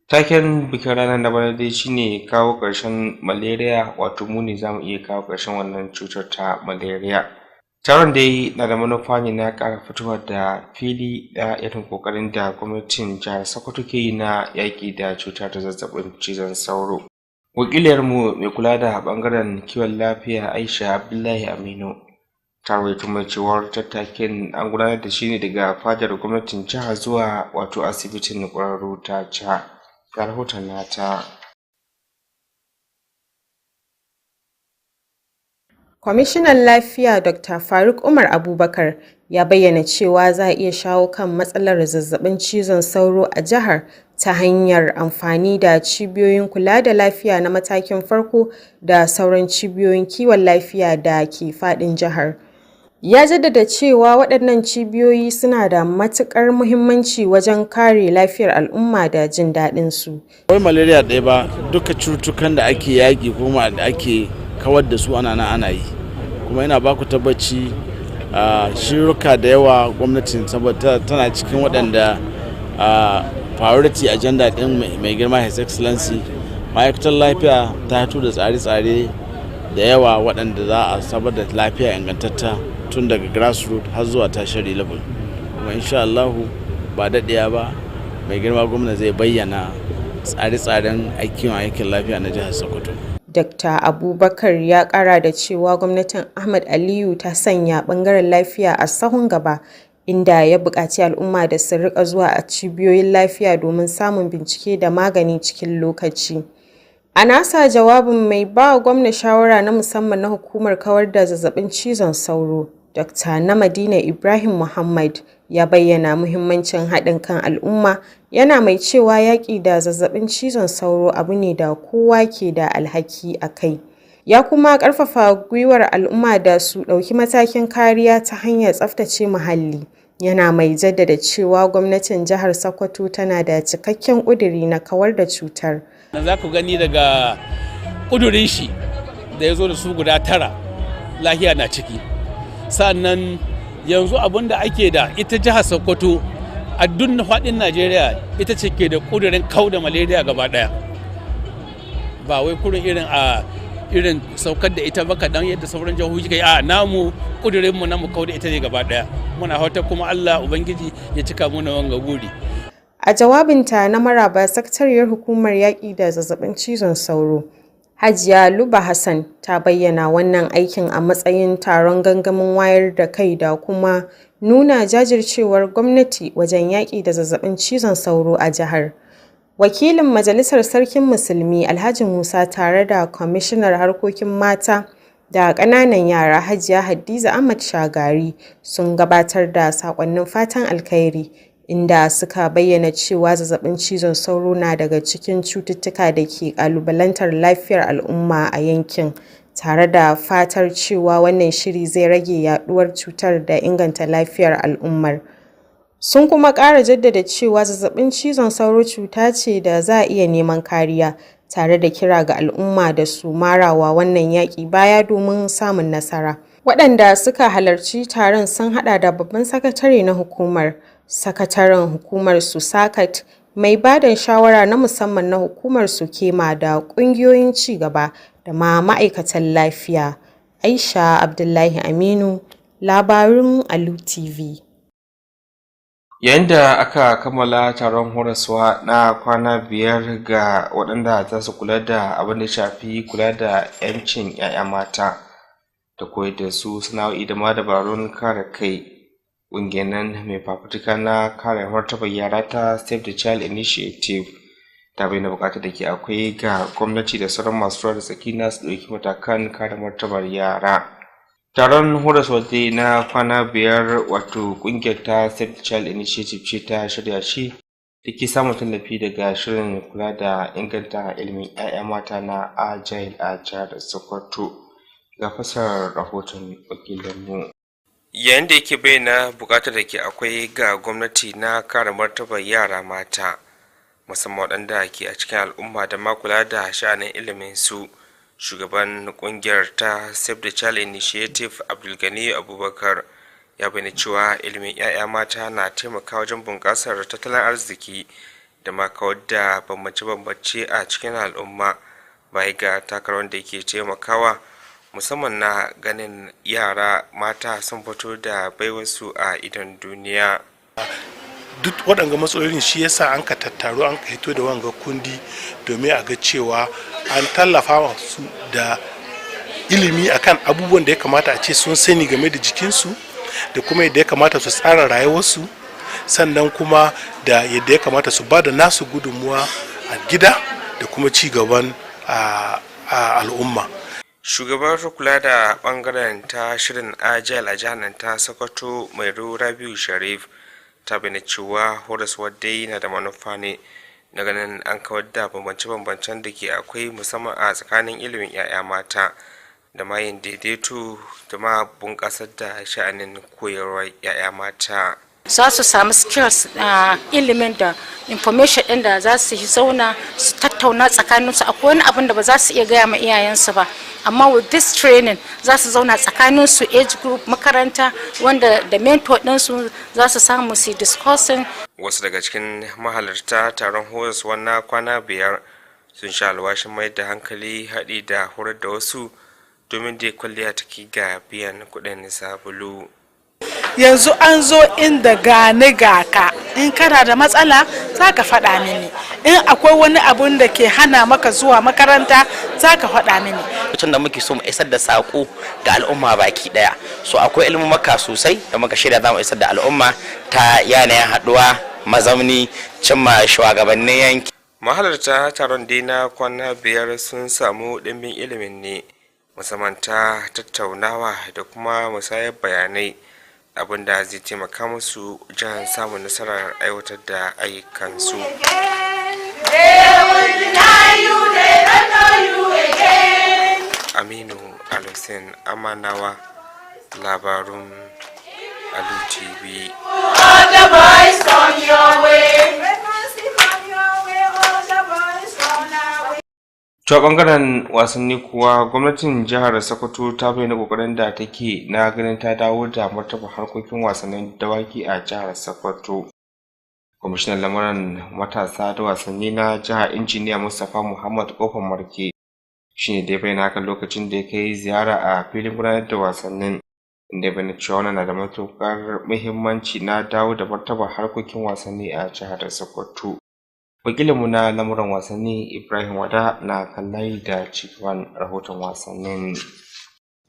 Taken bikin ranar na bana dai shine kawo ƙarshen malaria, wato mu ne za mu iya kawo ƙarshen wannan cutar ta malaria. Taron dai na da manufa ne na ƙara fitowa da fili da irin ƙoƙarin da gwamnatin jihar Sokoto ke yi na yaƙi da cutar ta zazzabin cizon sauro. Wakiliyarmu mai kula da ɓangaren kiwon lafiya Aisha Abdullahi Aminu ta rawaito mai cewar tattakin an gudanar da shi ne daga fadar gwamnatin jihar zuwa wato asibitin ƙwararru ta jihar. Ga rahoton nata. Kwamishinan Lafiya Dr. Faruk Umar Abubakar ya bayyana cewa za a iya shawo kan matsalar zazzabin cizon sauro a jihar ta hanyar amfani da cibiyoyin kula da lafiya na matakin farko da sauran cibiyoyin kiwon lafiya da ke faɗin jihar. Ya jaddada cewa waɗannan cibiyoyi suna da matuƙar muhimmanci wajen kare lafiyar al'umma da jin daɗin su. Wai malaria ɗaya ba, duka cututtukan da ake yaƙi kuma da ake kawar da su ana yi, kuma ina ba ku tabbaci shiruka da yawa gwamnatin saboda tana cikin waɗanda priority agenda ɗin mai girma His Excellency ma'aikatar lafiya ta hito da tsare-tsare da yawa waɗanda za a sabar da lafiya ingantatta tun daga grassroots har zuwa tertiary level, kuma insha Allahu ba daɗewa ba mai girma gwamna zai bayyana tsare-tsaren aikin lafiya na jihar Sokoto. Dr. Abubakar ya kara da cewa gwamnatin Ahmad Aliyu ta sanya bangaren lafiya a sahun gaba, inda ya buƙaci al'umma da su rika zuwa a cibiyoyin lafiya domin samun bincike da magani cikin lokaci. A nasa jawabin, mai ba gwamna shawara na musamman na hukumar kawar da zazzabin cizon sauro Dr. Namadina Ibrahim Muhammad ya bayyana muhimmancin haɗin kan al'umma, yana mai cewa yaƙi da zazzabin cizon sauro abu ne da kowa ke da alhaki a kai. Ya kuma ƙarfafa gwiwar al'umma da su ɗauki matakin kariya ta hanyar tsaftace muhalli. Yana mai jaddada cewa gwamnatin jihar Sokoto tana da cikakken ƙuduri na kawar da cutar. Za ku gani daga ƙudurin shi da ya zo da su guda 9, lahiya na ciki. Sannan yanzu abin da ake da ita jihar Sokoto a duk faɗin Najeriya ita ce ke da ƙudurin kauda malaria gaba ɗaya. Ba wai kurin irin saukar da ita ba kaɗan yadda sauran jihohi kai a namu ƙudurinmu na mu kauda ita ne gaba ɗaya. Muna hauta kuma Allah Ubangiji ya cika muna wanga guri. A jawabinta na maraba, sakatariyar hukumar yaƙi da zazzabin cizon sauro Hajiya Luba Hassan ta bayyana wannan aikin a matsayin taron gangamin wayar da kai da kuma nuna jajircewar gwamnati wajen yaƙi da zazzabin cizon sauro a jihar. Wakilin Majalisar Sarkin Musulmi Alhaji Musa tare da Kwamishinar Harkokin Mata da Ƙananan Yara Hajiya Hadiza Ahmad Shagari sun gabatar da saƙonnin fatan alkhairi, inda suka bayyana cewa zazzabin cizon sauro na daga cikin cututtuka da ke ƙalubalantar lafiyar al'umma a yankin, tare da fatar cewa wannan shiri zai rage yaɗuwar cutar da inganta lafiyar al'ummar. Sun kuma ƙara jaddada cewa zazzabin cizon sauro cuta ce da za a iya neman kariya, tare da kira ga al'umma da su marawa wannan yaƙi baya domin samun nasara. Waɗanda suka halarci taron sun haɗa da babban sakatare na hukumar, sakataren hukumar Susakat, mai ba da shawara na musamman na hukumar Sukema da ƙungiyoyin ci gaba da ma ma'aikatan lafiya. Aisha Abdullahi Aminu, labarun Alu Tv. Yayin da aka kammala taron horaswa na kwana 5 ga waɗanda za su kula da abin da shafi kula da 'yancin 'ya'ya mata da koyar da su sana'o'i da ma dabarun kare kai, ƙungiyar nan mai fafutuka na kare martabar yara ta Save the Child Initiative ta bayyana buƙatar da ke akwai ga gwamnati da sauran masu ruwa da tsaki na su ɗauki matakan kare martabar yara. Taron horaswa dai na kwana 5 wato ƙungiyar ta Save the Child Initiative ce ta shirya shi, da ke samun tallafi daga shirin kula da inganta ilimin 'ya'ya mata na Agile a jihar Sokoto. Ga fassarar rahoton wakilinmu. Yayin da yake bayyana buƙatar da ke akwai ga gwamnati na kare martabar yara mata, musamman waɗanda ke a cikin al'umma da ma kula da sha'anin ilimin su, shugaban kungiyar ta Save the Child Initiative Abdulgani Abubakar ya bayyana cewa ilimin 'ya'ya mata na taimakawa wajen bunƙasar tattalin arziki da ma kawar da bambance-bambance a cikin al'umma, baya ga takarar da ke taimakawa musamman na ganin yara mata sun fito da baiwarsu a idon duniya. Duk waɗanga matsalolin shi yasa an ka tattaro an ka hito da wanga kundi domin a ga cewa an tallafa su da ilimi akan abubuwan da ya kamata a ce sun sani game da jikinsu, da kuma yadda ya kamata su tsara rayuwarsu, sannan kuma da yadda ya kamata su ba da nasu gudunmuwa a gida da kuma ci gaban al'umma. Shugabar kula da bangaren ta shirin Agile a jihar ta Sokoto mai Rabiu Sharif ta bayyana cewa horaswar dai na da manufa ne na ganin an kawar da bambance-bambancen da ke akwai musamman a tsakanin ilimin 'ya'ya mata da ma yin daidaito da ma bunƙasar da sha'anin koyarwar 'ya'ya mata. Za su samu skills ilimin da information ɗin da za su zauna su tattauna tsakaninsu. Akwai wani abin da ba za su iya gaya ma iyayensu ba, amma with this training za su zauna tsakaninsu, age group, makaranta, wanda da mentor ɗinsu za su samu su discussing. Wasu daga cikin mahalarta taron horaswa na kwana 5 sun sha alwashin mai da hankali haɗi da horar da wasu domin da kwalliya take ga biyan kuɗin sabulu. Yanzu an zo inda gane gaka, in kana da matsala za ka faɗa mini, in akwai wani abun da ke hana maka zuwa makaranta za ka faɗa mini. Lokacin da muke so mu isar da saƙo ga al'umma baki ɗaya, so akwai ilmumaka sosai da muka shirya za mu isar da al'umma ta yanayin haɗuwa, mazauni, cimma shugabannin yanki. Mahalarta taron dai na kwana 5 sun samu ɗimbin ilimin ne musamman ta tattaunawa da kuma musayar bayanai, abinda zai taimaka musu wajen samun nasarar aiwatar da ayyukansu. Aminu Alusin Amanawa, labarun Alu TV. Ta bangaren wasanni kuwa, gwamnatin jihar Sokoto ta bayyana kokarin da take na ganin ta dawo da martaba harkokin wasannin dawaki a jihar Sokoto. Kwamishinan lamarin matasa da wasanni na jihar Injiniya Mustapha Muhammad Kofar Marke shine da ya bayyana haka lokacin da ya kai ziyara a filin gudanar da wasannin, inda ya bayyana cewa wannan na da matuƙar muhimmanci na dawo da martaba harkokin wasanni a jihar Sokoto. Wakilinmu na lamuran wasanni Ibrahim Wada na kallai da cikin rahoton wasannin.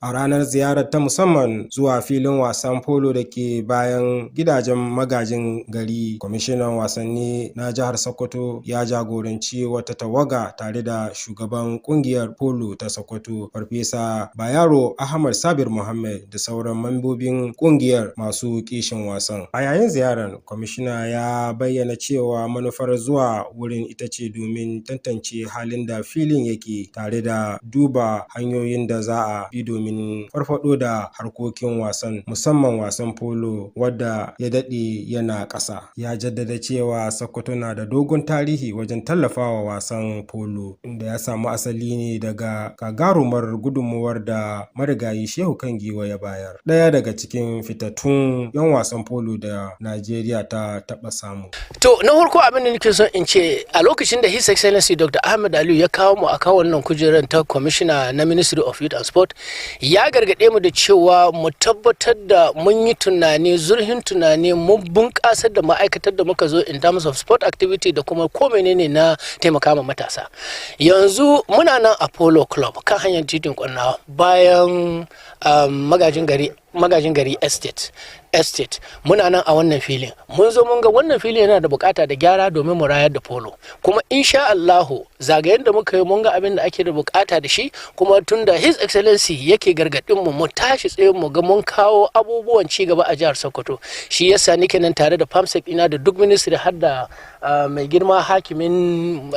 A ranar ziyarar ta musamman zuwa filin wasan polo da ke bayan gidajen magajin gari, kwamishinan wasanni na jihar Sokoto ya jagoranci wata tawaga tare da shugaban kungiyar polo ta Sokoto Farfesa Bayaro Ahmad Sabir Muhammad da sauran mambobin kungiyar masu kishin wasan. A yayin ziyarar, kwamishina ya bayyana cewa manufar zuwa wurin ita ce domin tantance halin da filin yake tare da duba hanyoyin da za a bi domin farfado da harkokin wasan, musamman wasan polo wadda ya daɗe yana ƙasa. Ya jaddada cewa Sokoto na da dogon tarihi wajen tallafawa wasan polo, inda ya samu asali ne daga gagarumar gudunmuwar da marigayi Shehu Kangiwa ya bayar, ɗaya daga cikin fitattun 'yan wasan polo da Najeriya ta taɓa samu. To na farko abin da nake son in ce, a lokacin da His Excellency Dr. Ahmed Aliyu ya kawo mu akan wannan kujerar ta Commissioner na Ministry of Youth and Sport, ya gargaɗe mu da cewa mu tabbatar da mun yi tunani, zurfin tunani, mun bunƙasar da ma'aikatar da muka zo in terms of sport activity da kuma ko menene na taimaka ma matasa. Yanzu muna nan a Polo Club kan hanyar titin Kwannawa bayan magajin gari estate muna nan a wannan filin. Mun zo mun ga wannan filin yana da bukata da gyara domin mu rayar da polo, kuma insha Allahu zagayen da muka yi mun ga abin da ake da bukata da shi, kuma tunda His Excellency yake gargadin mu tashi tsaye mu ga mun kawo abubuwan ci gaba a jihar Sokoto. Shi yasa nake nan tare da PAMSEC ina da duk ministry har da mai girma hakimin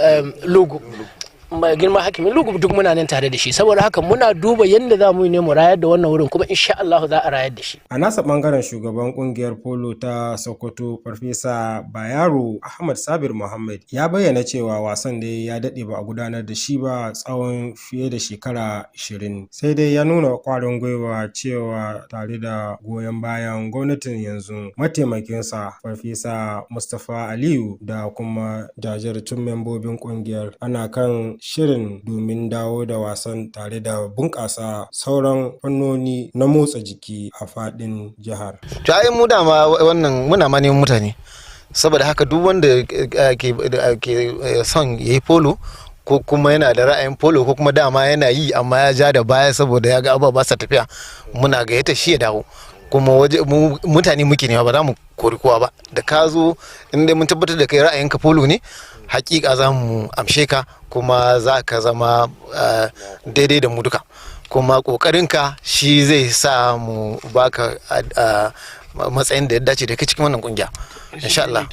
Lugu duk muna nan tare da shi, saboda haka muna duba yadda za mu yi ne mu rayar da wannan wurin, kuma insha Allah za a rayar da shi. A nasa bangaren shugaban kungiyar polo ta Sokoto Farfesa Bayaro Ahmad Sabir Muhammad ya bayyana cewa wasan da ya dade ba a gudanar da shi ba tsawon fiye da shekara 20, sai dai ya nuna kwarin gwiwa cewa tare da goyon bayan gwamnatin yanzu, mataimakinsa Farfesa Mustapha Aliyu da kuma jajirtattun membobin kungiyar ana kan shirin domin dawo da wasan tare da bunƙasa sauran fannoni na motsa jiki a faɗin jihar. To ai mu dama wannan muna ma neman mutane, saboda haka duk wanda ke son yayi polo ko kuma yana da ra'ayin polo ko kuma dama yana yi amma ya ja da baya saboda ya ga abubuwa ba sa tafiya, muna gayyata shi ya dawo. Kuma mutane muke nema, ba za mu kori kowa ba. Da ka zo inda mun tabbatar da kai ra'ayinka polo ne, hakika za mu amshe ka kuma za ka zama daidai da mu duka, kuma kokarinka shi zai sa mu baka matsayin da ya dace da kai cikin wannan kungiya insha Allah.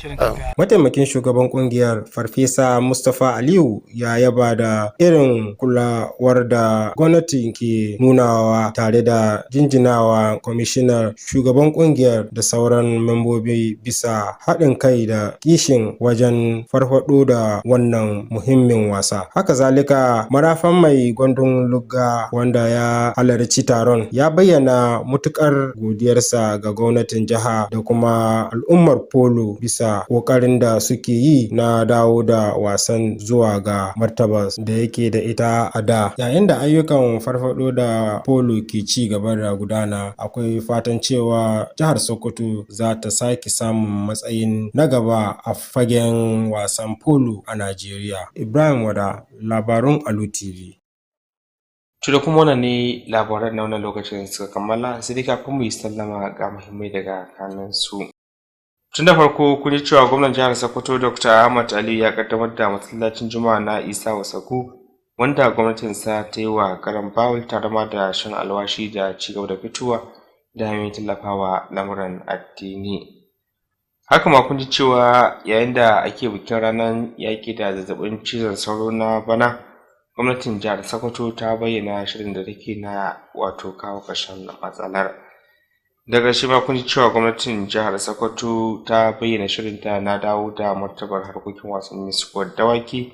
Mataimakin shugaban kungiyar Farfesa Mustapha Aliyu ya yaba da irin kulawar da gwamnati ke nunawa tare da jinjinawa kwamishinar shugaban kungiyar da sauran membobi bisa haɗin kai da kishin wajen farfado da wannan muhimmin wasa. Haka zalika marafan mai gwandun lugga wanda ya halarci taron ya bayyana mutukar godiyarsa ga gwamnatin jiha da kuma al'ummar polo bisa kokarin da suke yi na dawo da wasan zuwa ga martaba da yake da ita a da. Yayin da ayyukan farfado da polo ke ci gaba da gudana, akwai fatan cewa jihar Sokoto za ta sake samun matsayin na gaba a fagen wasan polo a Najeriya. Ibrahim Wada, labarun Alu TV. da kuma wannan ne labaran na wannan lokacin suka kammala, sai dai kafin mu yi sallama ga muhimmai daga kanan su. Tun da farko kun ji cewa gwamnan jihar Sokoto Dr. Ahmad Ali ya kaddamar da masallacin Juma'a na Isa Wasagu wanda gwamnatinsa ta yi wa garan bawul tare ma da shan alwashi da ci gaba da fitowa da hanyoyin tallafawa lamuran addini. Haka ma kun ji cewa yayin da ake bikin ranar yaƙi da zazzabin cizon sauro na bana, gwamnatin jihar Sokoto ta bayyana shirin da take na wato kawo ƙarshen matsalar. Daga shi ma kun ji cewa gwamnatin jihar Sokoto ta bayyana shirinta na dawo da martabar harkokin wasanni sukuwar dawaki.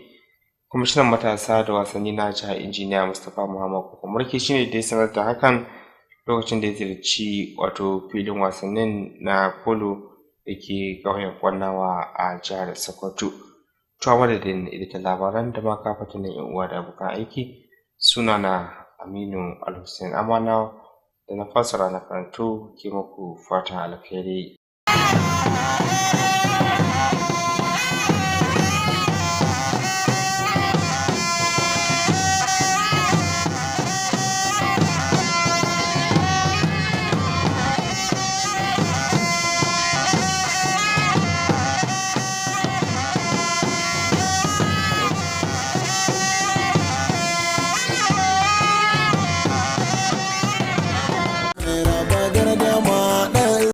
Kwamishinan matasa da wasanni na jihar Injiniya Mustapha Muhammad Kwamarki shine da ya sanar da hakan lokacin da ya ziyarci wato filin wasannin na polo da ke ƙauyen Kwannawa a jihar Sokoto. To a madadin editan labaran da ma kafatanin yan uwa da abokan aiki, sunana Aminu Alhussein Amana da na fassara na karanto ke muku fatan alheri.